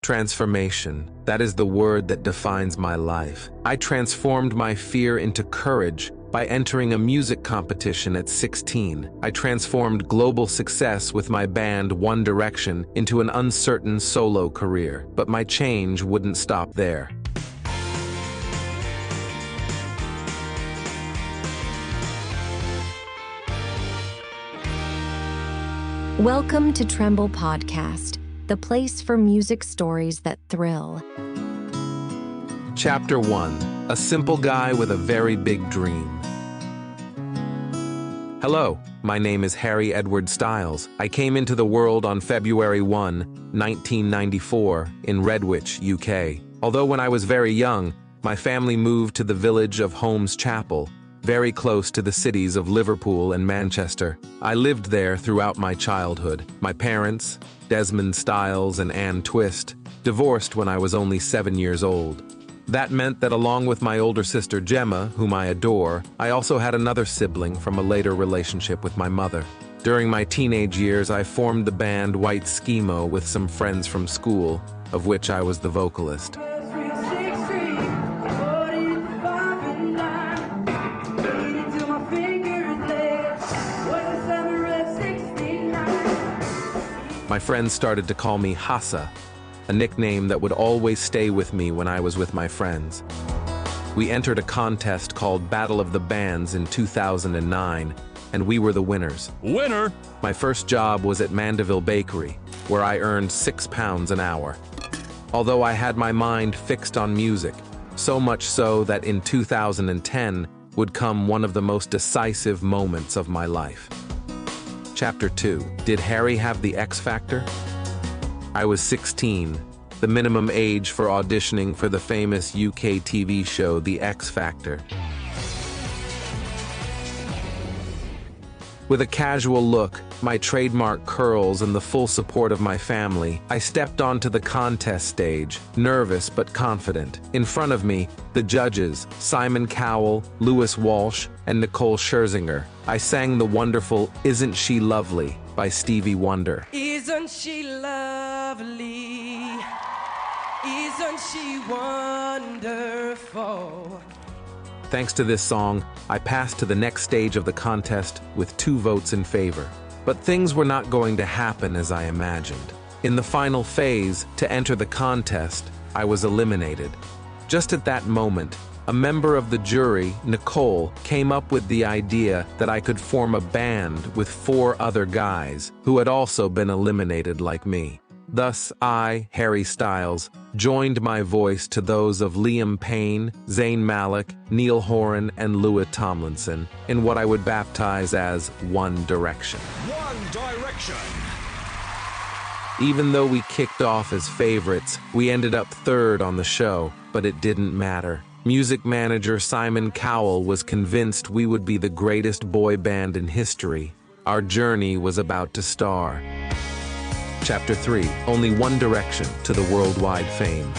Transformation. That is the word that defines my life. I transformed my fear into courage by entering a music competition at 16. I transformed global success with my band One Direction into an uncertain solo career. But my change wouldn't stop there. Welcome to Trembol Podcast, the place for music stories that thrill. Chapter 1. A simple guy with a very big dream. Hello, my name is Harry Edward Styles. I came into the world on February 1, 1994, in Redwich, UK. Although when I was very young, my family moved to the village of Holmes Chapel, very close to the cities of Liverpool and Manchester. I lived there throughout my childhood. My parents, Desmond Styles and Anne Twist, divorced when I was only 7 years old. That meant that along with my older sister Gemma, whom I adore, I also had another sibling from a later relationship with my mother. During my teenage years, I formed the band White Schemo with some friends from school, of which I was the vocalist. My friends started to call me Hassa, a nickname that would always stay with me when I was with my friends. We entered a contest called Battle of the Bands in 2009, and we were the winners. Winner! My first job was at Mandeville Bakery, where I earned £6 an hour. Although I had my mind fixed on music, so much so that in 2010 would come one of the most decisive moments of my life. Chapter 2. Did Harry have the X Factor? I was 16, the minimum age for auditioning for the famous UK TV show The X Factor. With a casual look, my trademark curls, and the full support of my family, I stepped onto the contest stage, nervous but confident. In front of me, the judges, Simon Cowell, Lewis Walsh, and Nicole Scherzinger. I sang the wonderful Isn't She Lovely by Stevie Wonder. Isn't she lovely? Isn't she wonderful? Thanks to this song, I passed to the next stage of the contest with 2 votes in favor. But things were not going to happen as I imagined. In the final phase, to enter the contest, I was eliminated. Just at that moment, a member of the jury, Nicole, came up with the idea that I could form a band with 4 other guys who had also been eliminated like me. Thus, I, Harry Styles, joined my voice to those of Liam Payne, Zayn Malik, Neil Horan, and Louis Tomlinson in what I would baptize as One Direction. One Direction! Even though we kicked off as favorites, we ended up 3rd on the show, but it didn't matter. Music manager Simon Cowell was convinced we would be the greatest boy band in history. Our journey was about to start. Chapter 3. Only One Direction to the worldwide fame.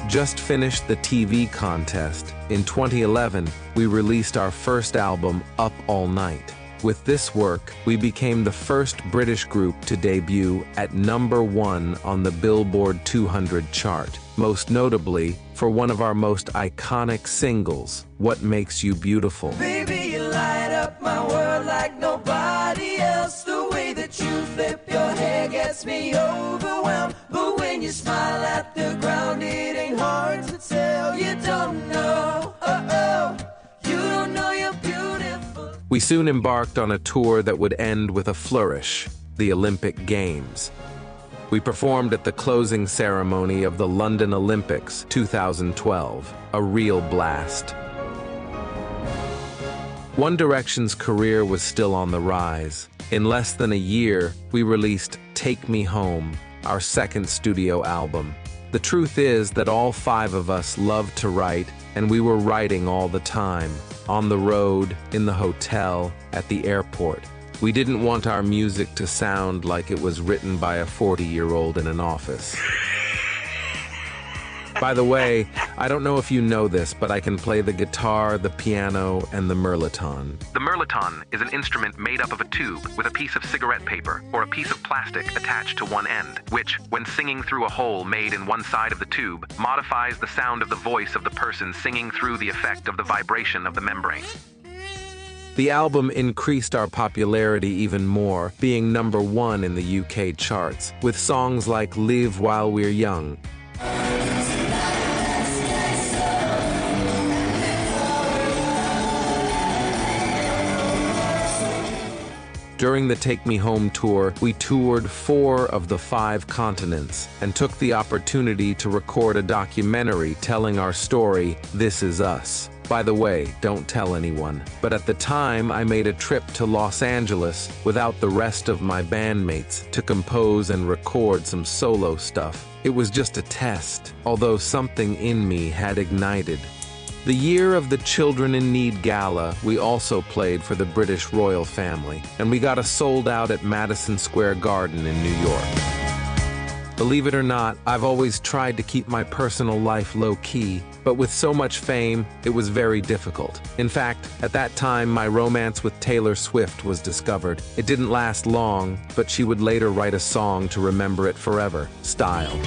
Just finished the TV contest. In 2011, we released our first album, Up All Night. With this work, we became the first British group to debut at #1 on the Billboard 200 chart, most notably for one of our most iconic singles, What Makes You Beautiful. Baby, you light up my world like nobody else. The way that you flip your hair gets me overwhelmed. But when you smile at the ground, it ain't hard to tell. You don't know, you don't know you're beautiful. We soon embarked on a tour that would end with a flourish, the Olympic Games. We performed at the closing ceremony of the London Olympics 2012, a real blast. One Direction's career was still on the rise. In less than a year, we released Take Me Home, our second studio album. The truth is that all 5 of us loved to write, and we were writing all the time, on the road, in the hotel, at the airport. We didn't want our music to sound like it was written by a 40-year-old in an office. By the way, I don't know if you know this, but I can play the guitar, the piano, and the mirliton. The mirliton trilliton is an instrument made up of a tube with a piece of cigarette paper or a piece of plastic attached to one end, which, when singing through a hole made in one side of the tube, modifies the sound of the voice of the person singing through the effect of the vibration of the membrane. The album increased our popularity even more, being #1 in the UK charts, with songs like Live While We're Young. During the Take Me Home tour, we toured 4 of the 5 continents and took the opportunity to record a documentary telling our story, This Is Us. By the way, don't tell anyone, but at the time I made a trip to Los Angeles without the rest of my bandmates to compose and record some solo stuff. It was just a test, although something in me had ignited. The year of the Children in Need Gala, we also played for the British royal family, and we got a sold out at Madison Square Garden in New York. Believe it or not, I've always tried to keep my personal life low-key, but with so much fame, it was very difficult. In fact, at that time, my romance with Taylor Swift was discovered. It didn't last long, but she would later write a song to remember it forever, Style.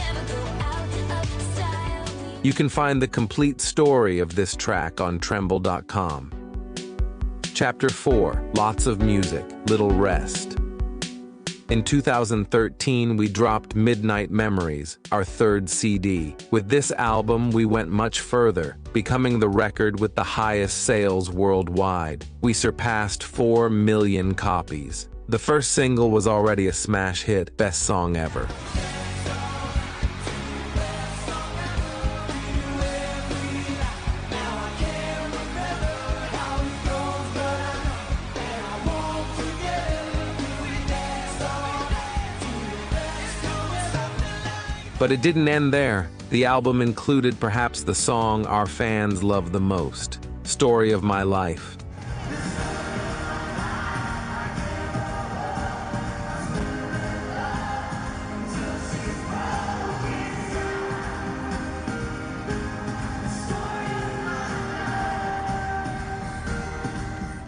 You can find the complete story of this track on Trembol.com. Chapter 4, Lots of Music, Little Rest. In 2013, we dropped Midnight Memories, our 3rd CD. With this album, we went much further, becoming the record with the highest sales worldwide. We surpassed 4 million copies. The first single was already a smash hit, best song ever. But it didn't end there. The album included perhaps the song our fans love the most, Story of My Life.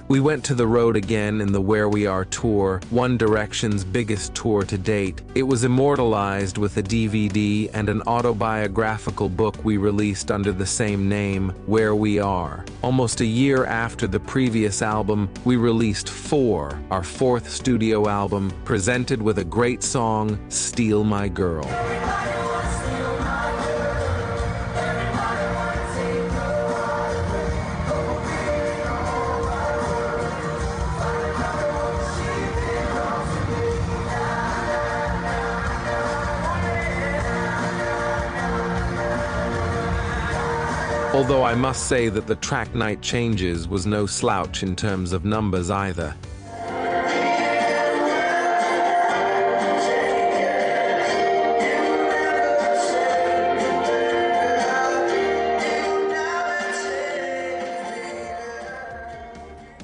We went to the road again in the Where We Are tour, One Direction's biggest tour to date. It was immortalized with a DVD and an autobiographical book we released under the same name, Where We Are. Almost a year after the previous album, we released 4, our 4th studio album, presented with a great song, Steal My Girl. Although I must say that the track Night Changes was no slouch in terms of numbers either.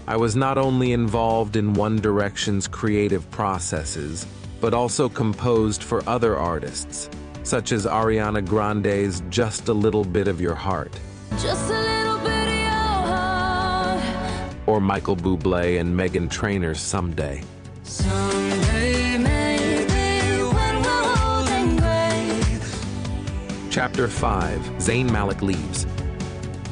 I was not only involved in One Direction's creative processes, but also composed for other artists, such as Ariana Grande's Just a Little Bit of Your Heart. Just a little bit of your heart. Or Michael Bublé and Meghan Trainor's Someday. Someday, maybe, when we're old and gray. Chapter 5, Zayn Malik Leaves.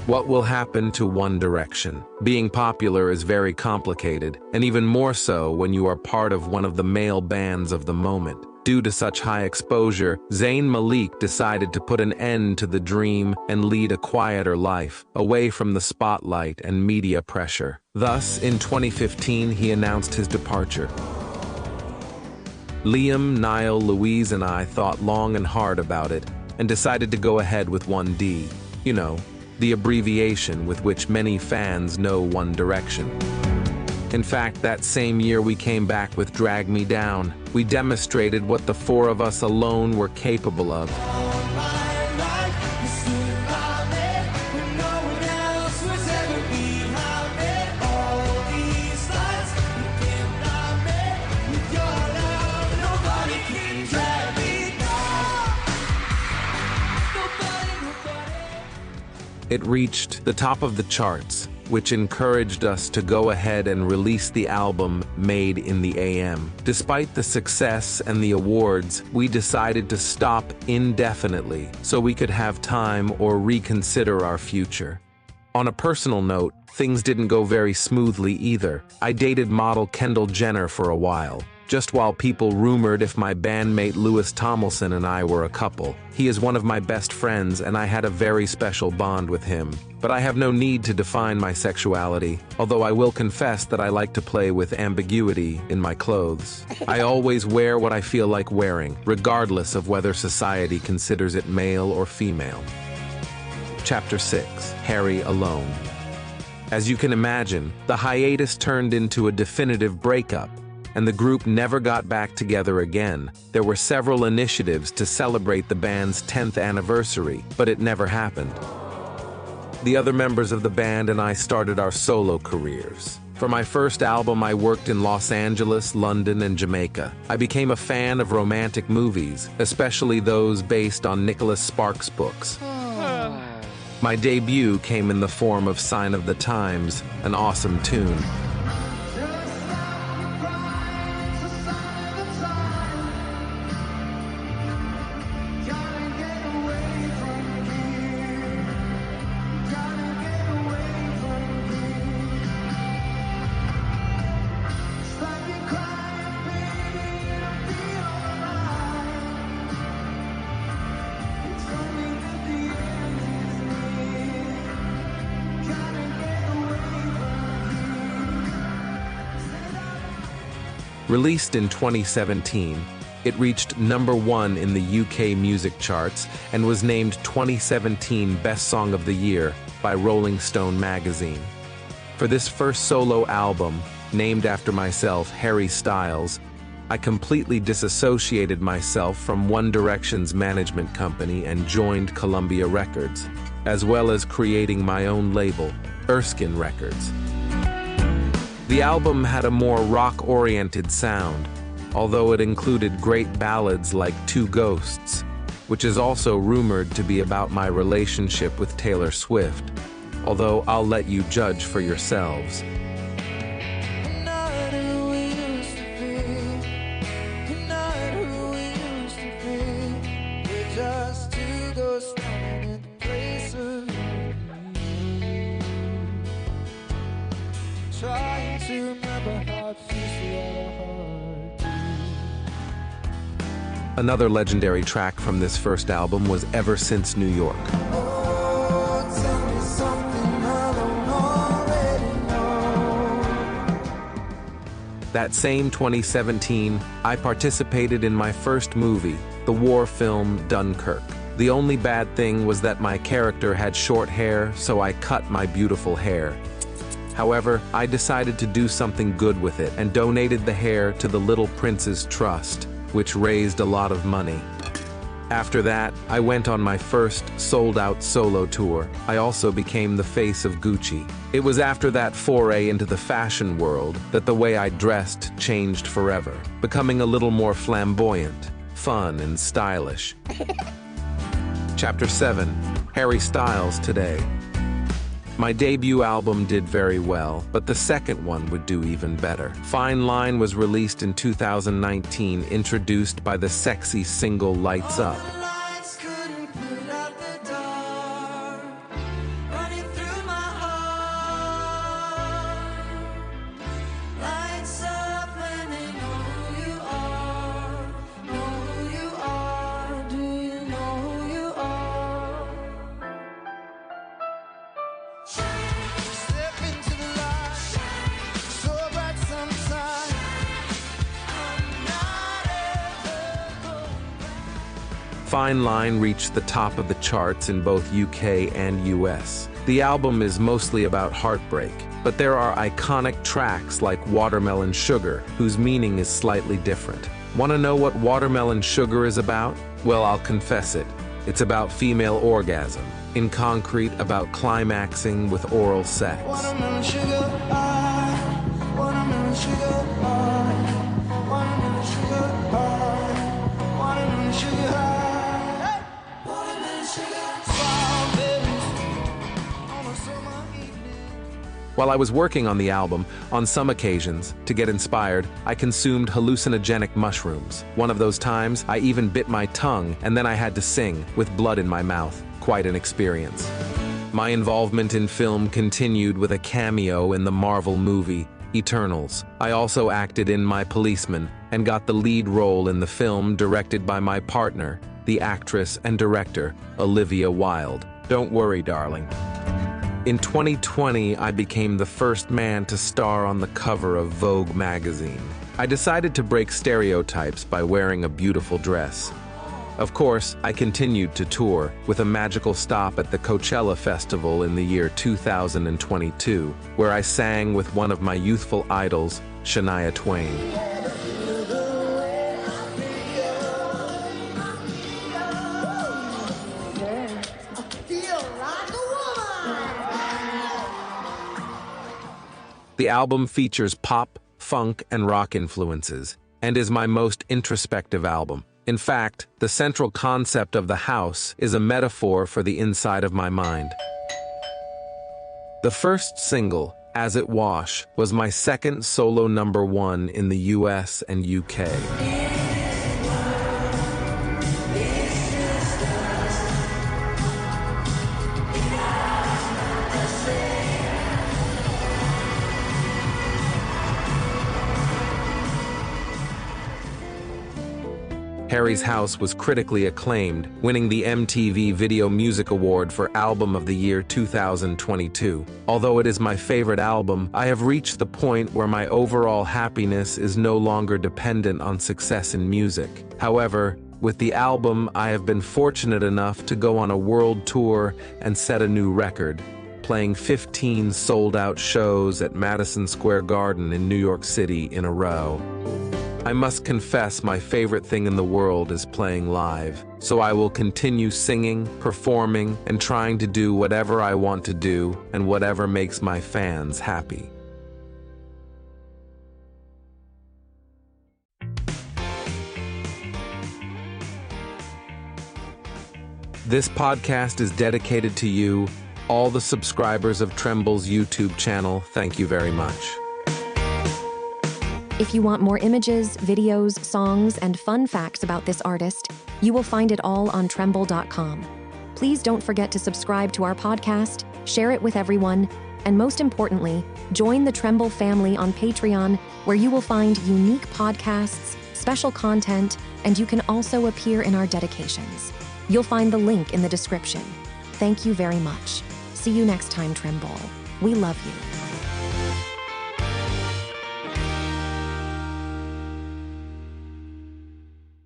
What will happen to One Direction? Being popular is very complicated, and even more so when you are part of one of the male bands of the moment. Due to such high exposure, Zayn Malik decided to put an end to the dream and lead a quieter life, away from the spotlight and media pressure. Thus, in 2015, he announced his departure. Liam, Niall, Louise, and I thought long and hard about it and decided to go ahead with 1D. You know, the abbreviation with which many fans know One Direction. In fact, that same year we came back with Drag Me Down. We demonstrated what the 4 of us alone were capable of. It reached the top of the charts, which encouraged us to go ahead and release the album Made in the AM. Despite the success and the awards, we decided to stop indefinitely so we could have time or reconsider our future. On a personal note, things didn't go very smoothly either. I dated model Kendall Jenner for a while, just while people rumored if my bandmate Louis Tomlinson and I were a couple. He is one of my best friends and I had a very special bond with him. But I have no need to define my sexuality, although I will confess that I like to play with ambiguity in my clothes. I always wear what I feel like wearing, regardless of whether society considers it male or female. Chapter 6. Harry Alone. As you can imagine, the hiatus turned into a definitive breakup, and the group never got back together again. There were several initiatives to celebrate the band's 10th anniversary, but it never happened. The other members of the band and I started our solo careers. For my first album, I worked in Los Angeles, London, and Jamaica. I became a fan of romantic movies, especially those based on Nicholas Sparks' books. My debut came in the form of Sign of the Times, an awesome tune. Released in 2017, it reached #1 in the UK music charts and was named 2017 Best Song of the Year by Rolling Stone magazine. For this first solo album, named after myself, Harry Styles, I completely disassociated myself from One Direction's management company and joined Columbia Records, as well as creating my own label, Erskine Records. The album had a more rock-oriented sound, although it included great ballads like Two Ghosts, which is also rumored to be about my relationship with Taylor Swift, although I'll let you judge for yourselves. Trying to remember how it feels to have a heart. Another legendary track from this first album was Ever Since New York. Oh, tell me something I don't already know. That same 2017, I participated in my first movie, the war film Dunkirk. The only bad thing was that my character had short hair, so I cut my beautiful hair. However, I decided to do something good with it and donated the hair to the Little Prince's Trust, which raised a lot of money. After that, I went on my first sold-out solo tour. I also became the face of Gucci. It was after that foray into the fashion world that the way I dressed changed forever, becoming a little more flamboyant, fun, and stylish. Chapter 7. Harry Styles Today. My debut album did very well, but the second one would do even better. Fine Line was released in 2019, introduced by the sexy single Lights Up. Fine Line reached the top of the charts in both UK and US. The album is mostly about heartbreak, but there are iconic tracks like Watermelon Sugar, whose meaning is slightly different. Want to know what Watermelon Sugar is about? Well, I'll confess it. It's about female orgasm. In concrete, about climaxing with oral sex. Watermelon sugar high, watermelon sugar high, watermelon sugar high, watermelon sugar high. While I was working on the album, on some occasions, to get inspired, I consumed hallucinogenic mushrooms. One of those times, I even bit my tongue and then I had to sing, with blood in my mouth. Quite an experience. My involvement in film continued with a cameo in the Marvel movie, Eternals. I also acted in My Policeman and got the lead role in the film directed by my partner, the actress and director, Olivia Wilde. Don't worry, darling. In 2020, I became the first man to star on the cover of Vogue magazine. I decided to break stereotypes by wearing a beautiful dress. Of course, I continued to tour, with a magical stop at the Coachella Festival in the year 2022, where I sang with one of my youthful idols, Shania Twain. The album features pop, funk, and rock influences, and is my most introspective album. In fact, the central concept of the house is a metaphor for the inside of my mind. The first single, As It Wash, was my second solo #1 in the US and UK. Harry's House was critically acclaimed, winning the MTV Video Music Award for Album of the Year 2022. Although it is my favorite album, I have reached the point where my overall happiness is no longer dependent on success in music. However, with the album, I have been fortunate enough to go on a world tour and set a new record, playing 15 sold-out shows at Madison Square Garden in New York City in a row. I must confess my favorite thing in the world is playing live, so I will continue singing, performing, and trying to do whatever I want to do and whatever makes my fans happy. This podcast is dedicated to you, all the subscribers of Trembol's YouTube channel. Thank you very much. If you want more images, videos, songs, and fun facts about this artist, you will find it all on Trembol.com. Please don't forget to subscribe to our podcast, share it with everyone, and most importantly, join the Trembol family on Patreon, where you will find unique podcasts, special content, and you can also appear in our dedications. You'll find the link in the description. Thank you very much. See you next time, Trembol. We love you.